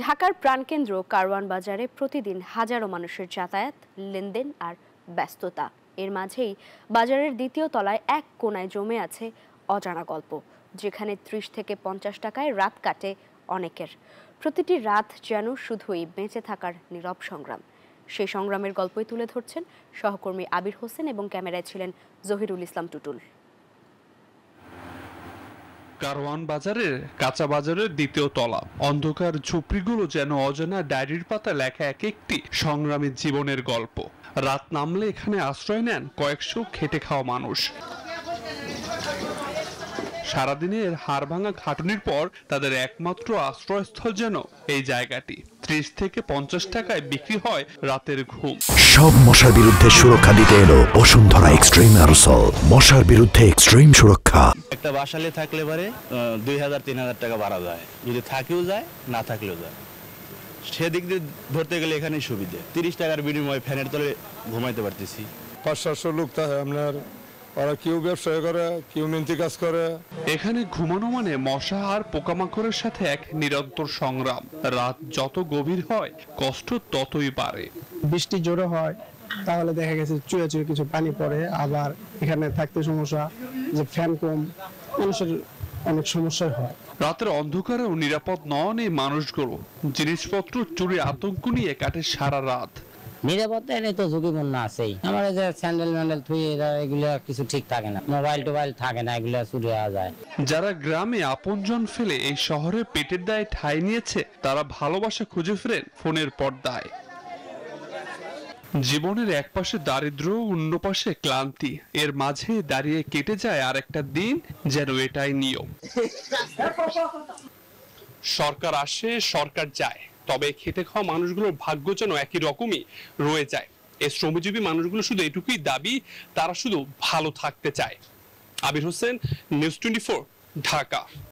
ঢাকার প্রাণকেন্দ্র কারওয়ান বাজারে প্রতিদিন হাজারো মানুষের যাতায়াত, লেনদেন আর ব্যস্ততা। এর মাঝেই বাজারের দ্বিতীয় তলায় এক কোণায় জমে আছে অজানা গল্প, যেখানে ৩০ থেকে ৫০ টাকায় রাত কাটে অনেকের। প্রতিটি রাত যেন শুধুই বেঁচে থাকার নীরব সংগ্রাম। সেই সংগ্রামের গল্পই তুলে ধরছেন সহকর্মী আবির হোসেন এবং ক্যামেরায় ছিলেন জহিরুল ইসলাম টুটুল। কারওয়ান বাজারের কাঁচা বাজারের দ্বিতীয় তলা, অন্ধকার ঝুপড়িগুলো যেন অজানা ডায়েরির পাতা লেখা এক একটি সংগ্রামী জীবনের গল্প। রাত নামলে এখানে আশ্রয় নেন কয়েকশো খেটে খাওয়া মানুষ। সারাদিনের হাড়ভাঙা খাটুনির পর তাদের একমাত্র আশ্রয়স্থল যেন এই জায়গাটি। ৩০ থেকে ৫০ টাকায় বিক্রি হয় রাতের ঘুম। সব মশার বিরুদ্ধে সুরক্ষা দিতে এলো বসুন্ধরা এক্সট্রিম অ্যারোসল। মশার বিরুদ্ধে এক্সট্রিম সুরক্ষা। একটা বাসালে থাকলে পারে ২,০০০-৩,০০০ টাকা বাড়া যায়, যদি থাকেও যায় না থাকলেও যায়। সেদিক দিয়ে ধরতে গেলে এখানে সুবিধে। ৩০ টাকার বিনিময়ে ফ্যানের তলে ঘুমাইতে পারতেছি। ৫০০ লোক থাকে আপনার, ওরা কেউ ব্যবসা করে, কেউ মেন্তি কাজ করে। এখানে ঘুমানো মানে মশা আর পোকামাকড়ের সাথে এক নিরন্তর সংগ্রাম। রাত যত গভীর হয় কষ্ট ততই বাড়ে। বৃষ্টি জোরে হয় তাহলে দেখা গেছে চুয়ে চুয়ে কিছু পানি পড়ে, আবার এখানে থাকতে সমস্যা, যে ফ্যান কম, মানুষের অনেক সমস্যা হয়। রাতের অন্ধকারেও নিরাপদ নন এই মানুষগুলো। জিনিসপত্র চুরি আতঙ্ক নিয়ে কাটে সারা রাত। নিরাপত্তা এনে তো ঝুঁকিপূর্ণ আছেই। আমার যে স্যান্ডেল ম্যান্ডেল থুই এগুলো কিছু ঠিক থাকে না, মোবাইল টোবাইল থাকে না, এগুলো চুরি হওয়া যায়। যারা গ্রামে আপনজন ফেলে এই শহরে পেটের দায়ে ঠাঁই নিয়েছে, তারা ভালোবাসা খুঁজে ফেরেন ফোনের পর্দায়। জীবনের এক পাশে দারিদ্র, অন্য পাশে ক্লান্তি, এর মাঝে দাঁড়িয়ে কেটে যায় আর একটা দিন যেন এটাই নিয়ম। সরকার আসে, সরকার যায়, তবে খেটে খাওয়া মানুষগুলোর ভাগ্য যেন একই রকমই রয়ে যায়। এই শ্রমজীবী মানুষগুলো শুধু এটুকুই দাবি, তারা শুধু ভালো থাকতে চায়। আবির হোসেন, নিউজ 24, ঢাকা।